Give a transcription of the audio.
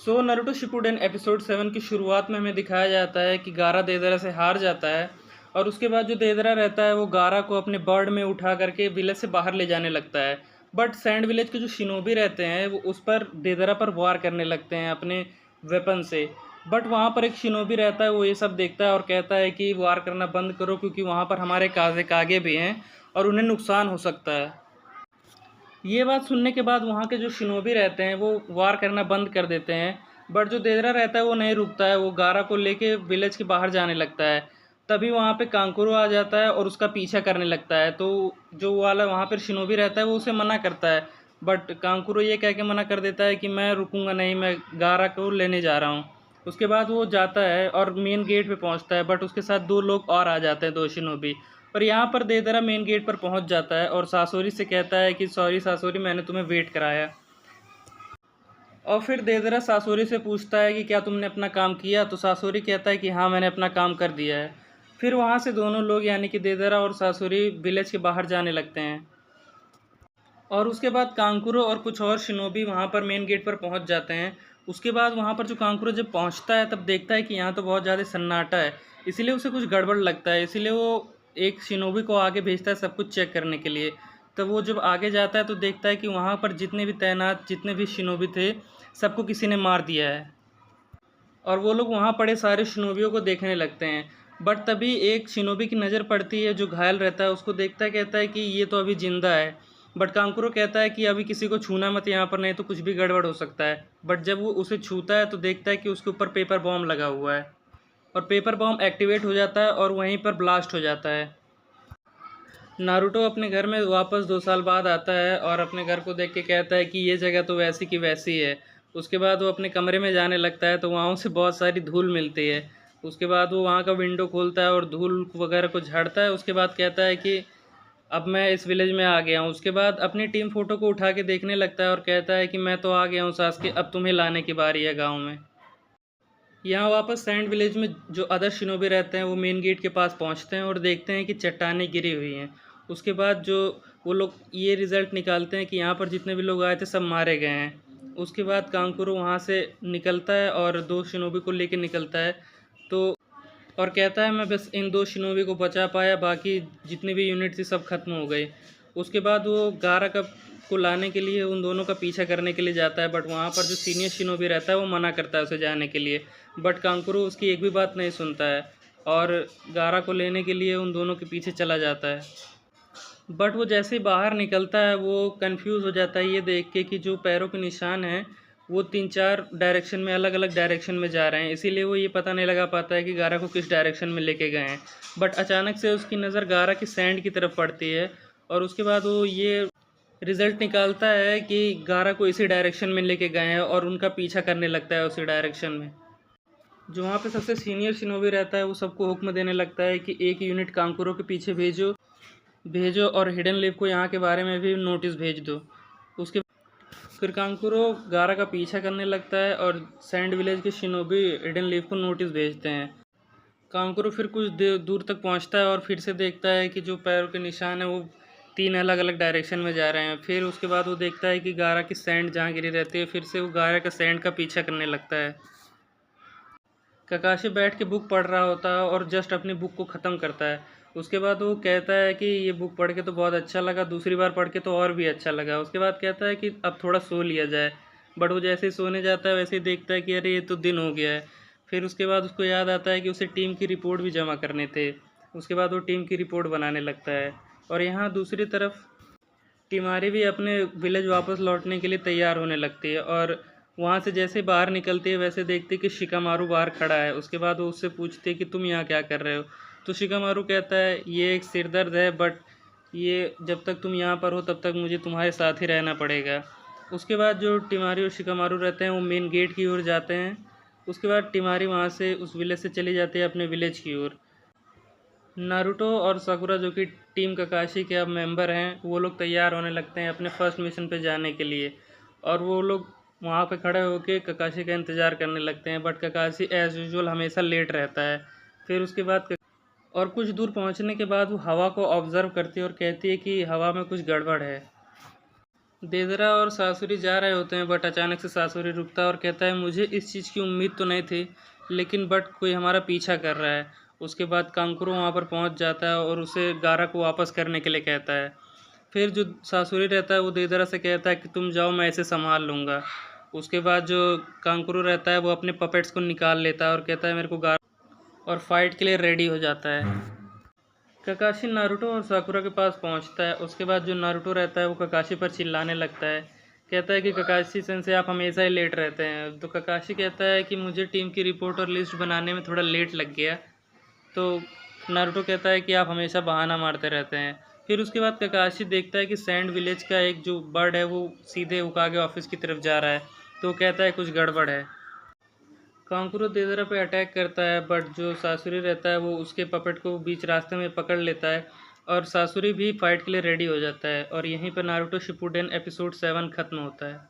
Naruto Shippuden episode 7 की शुरुआत में हमें दिखाया जाता है कि गारा देदरा से हार जाता है और उसके बाद जो देदरा रहता है वो गारा को अपने बर्ड में उठा करके विलेज से बाहर ले जाने लगता है। बट सैंड विलेज के जो शिनोबी रहते हैं वो उस पर देदरा पर वार करने लगते हैं अपने वेपन से। बट वहाँ पर एक शिनोबी रहता है, वो ये सब देखता है और कहता है कि वार करना बंद करो क्योंकि वहाँ पर हमारे काजे कागे भी हैं और उन्हें नुकसान हो सकता है। ये बात सुनने के बाद वहाँ के जो शिनोबी रहते हैं वो वार करना बंद कर देते हैं। बट जो देदरा रहता है वो नहीं रुकता है, वो गारा को लेके विलेज के बाहर जाने लगता है। तभी वहाँ पे कांकुरो आ जाता है और उसका पीछा करने लगता है। तो जो वाला वहाँ पर शिनोबी रहता है वो उसे मना करता है। बट कांकुरो ये कह के मना कर देता है कि मैं रुकूंगा नहीं, मैं गारा को लेने जा रहा हूँ। उसके बाद वो जाता है और मेन गेट पे पहुँचता है, बट उसके साथ दो लोग और आ जाते हैं, दो शिनोबी। पर यहाँ पर देदरा मेन गेट पर पहुँच जाता है और सासोरी से कहता है कि सॉरी सासोरी, मैंने तुम्हें वेट कराया। और फिर देदरा सासोरी से पूछता है कि क्या तुमने अपना काम किया, तो सासोरी कहता है कि हाँ मैंने अपना काम कर दिया है। फिर वहाँ से दोनों लोग यानी कि देदरा और सासोरी विलेज के बाहर जाने लगते हैं। और उसके बाद कांकुरो और कुछ और शिनोबी वहाँ पर मेन गेट पर पहुँच जाते हैं। उसके बाद वहाँ पर जो कांकुरो जब पहुँचता है तब देखता है कि यहाँ तो बहुत ज़्यादा सन्नाटा है, इसीलिए उसे कुछ गड़बड़ लगता है। इसीलिए वो एक शिनोबी को आगे भेजता है सब कुछ चेक करने के लिए। तब वो जब आगे जाता है तो देखता है कि वहाँ पर जितने भी तैनात जितने भी शिनोबी थे सबको किसी ने मार दिया है। और वो लोग वहाँ पड़े सारे शिनोबियों को देखने लगते हैं। बट तभी एक शिनोबी की नज़र पड़ती है जो घायल रहता है, उसको देखता है, कहता है कि ये तो अभी ज़िंदा है। बट कांकुरो कहता है कि अभी किसी को छूना मत यहाँ पर, नहीं तो कुछ भी गड़बड़ हो सकता है। बट जब वो उसे छूता है तो देखता है कि उसके ऊपर पेपर बॉम्ब लगा हुआ है और पेपर बॉम्ब एक्टिवेट हो जाता है और वहीं पर ब्लास्ट हो जाता है। नारुतो अपने घर में वापस 2 साल बाद आता है और अपने घर को देख के कहता है कि ये जगह तो वैसी की वैसी है। उसके बाद वो अपने कमरे में जाने लगता है तो वहाँ उसे बहुत सारी धूल मिलती है। उसके बाद वो वहाँ का विंडो खोलता है और धूल वगैरह को झाड़ता है। उसके बाद कहता है कि अब मैं इस विलेज में आ गया हूँ। उसके बाद अपनी टीम फ़ोटो को उठा के देखने लगता है और कहता है कि मैं तो आ गया हूँ सासके, अब तुम्हें लाने की बारी है गाँव में। यहाँ वापस सैंड विलेज में जो अदर शिनोबी रहते हैं वो मेन गेट के पास पहुँचते हैं और देखते हैं कि चट्टानें गिरी हुई हैं। उसके बाद जो वो लोग ये रिज़ल्ट निकालते हैं कि यहाँ पर जितने भी लोग आए थे सब मारे गए हैं। उसके बाद कांकुरो वहाँ से निकलता है और दो शिनोबी को लेके निकलता है। तो और कहता है मैं बस इन दो शिनोबी को बचा पाया, बाकी जितनी भी यूनिट थी सब खत्म हो गई। उसके बाद वो गारा का को लाने के लिए उन दोनों का पीछा करने के लिए जाता है। बट वहाँ पर जो सीनियर शिनोबी रहता है वो मना करता है उसे जाने के लिए। बट कांकुरो उसकी एक भी बात नहीं सुनता है और गारा को लेने के लिए उन दोनों के पीछे चला जाता है। बट वो जैसे ही बाहर निकलता है वो कंफ्यूज हो जाता है ये देख के कि जो पैरों के निशान हैं वो 3-4 डायरेक्शन में, अलग अलग डायरेक्शन में जा रहे हैं। इसीलिए वो ये पता नहीं लगा पाता है कि गारा को किस डायरेक्शन में लेके गए हैं। बट अचानक से उसकी नज़र गारा की सैंड की तरफ पड़ती है और उसके बाद वो ये रिज़ल्ट निकालता है कि गारा को इसी डायरेक्शन में लेके गए हैं और उनका पीछा करने लगता है उसी डायरेक्शन में। जो वहाँ पे सबसे सीनियर शिनोबी रहता है वो सबको हुक्म देने लगता है कि एक यूनिट कांकुरो के पीछे भेजो भेजो और हिडन लीफ को यहाँ के बारे में भी नोटिस भेज दो। उसके फिर कांकुरो गारा का पीछा करने लगता है और सैंड विलेज के शिनोबी हिडन लीफ को नोटिस भेजते हैं। कांकुरो फिर कुछ दूर तक पहुँचता है और फिर से देखता है कि जो पैरों के निशान है वो 3 अलग अलग डायरेक्शन में जा रहे हैं। फिर उसके बाद वो देखता है कि गारा की सैंड जहाँ गिरी रहती है, फिर से वो गारा का सैंड का पीछा करने लगता है। ककाशी बैठ के बुक पढ़ रहा होता है और जस्ट अपनी बुक को ख़त्म करता है। उसके बाद वो कहता है कि ये बुक पढ़ के तो बहुत अच्छा लगा, दूसरी बार पढ़ के तो और भी अच्छा लगा। उसके बाद कहता है कि अब थोड़ा सो लिया जाए। बट वो जैसे ही सोने जाता है वैसे ही देखता है कि अरे ये तो दिन हो गया है। फिर उसके बाद उसको याद आता है कि उसे टीम की रिपोर्ट भी जमा करने थे। उसके बाद वो टीम की रिपोर्ट बनाने लगता है। और यहाँ दूसरी तरफ टिमारी भी अपने विलेज वापस लौटने के लिए तैयार होने लगती है और वहाँ से जैसे ही बाहर निकलती है वैसे देखती है कि शिकामारू बाहर खड़ा है। उसके बाद वो उससे पूछती है कि तुम यहाँ क्या कर रहे हो। तो शिकामारू कहता है ये एक सिरदर्द है, बट ये जब तक तुम यहाँ पर हो तब तक मुझे तुम्हारे साथ ही रहना पड़ेगा। उसके बाद जो टिमारी और शिकामारू रहते हैं वो मेन गेट की ओर जाते हैं। उसके बाद टिमारी वहाँ से उस विलेज से चली जाती है अपने विलेज की ओर। नारुतो और साकुरा जो कि टीम ककाशी के अब मेंबर हैं वो लोग तैयार होने लगते हैं अपने फर्स्ट मिशन पे जाने के लिए। और वो लोग वहाँ पे खड़े होकर ककाशी का इंतज़ार करने लगते हैं। बट ककाशी एज़ यूजुअल हमेशा लेट रहता है। फिर उसके बाद और कुछ दूर पहुँचने के बाद वो हवा को ऑब्ज़र्व करती है और कहती है कि हवा में कुछ गड़बड़ है। देदरा और सासुरी जा रहे होते हैं, बट अचानक से सासुरी रुकता है और कहता है मुझे इस चीज़ की उम्मीद तो नहीं थी, लेकिन बट कोई हमारा पीछा कर रहा है। उसके बाद कांकुरो वहाँ पर पहुँच जाता है और उसे गारा को वापस करने के लिए कहता है। फिर जो सासुरी रहता है वो देदरा से कहता है कि तुम जाओ, मैं इसे संभाल लूँगा। उसके बाद जो कांकुरो रहता है वो अपने पपेट्स को निकाल लेता है और कहता है मेरे को गारा, और फाइट के लिए रेडी हो जाता है। ककाशी नारुतो और साकुरा के पास पहुंचता है। उसके बाद जो नारुतो रहता है वो ककाशी पर चिल्लाने लगता है, कहता है कि ककाशी सेंसे आप हमेशा ही लेट रहते हैं। तो ककाशी कहता है कि मुझे टीम की रिपोर्ट और लिस्ट बनाने में थोड़ा लेट लग गया। तो नारुतो कहता है कि आप हमेशा बहाना मारते रहते हैं। फिर उसके बाद ककाशी देखता है कि सैंड विलेज का एक जो बर्ड है वो सीधे उकागे ऑफिस की तरफ जा रहा है। तो कहता है कुछ गड़बड़ है। कांकुरो देदरा पे अटैक करता है, बट जो सासुरी रहता है वो उसके पपेट को बीच रास्ते में पकड़ लेता है और सासुरी भी फाइट के लिए रेडी हो जाता है। और यहीं पर नारुतो शिपुडेन एपिसोड 7 खत्म होता है।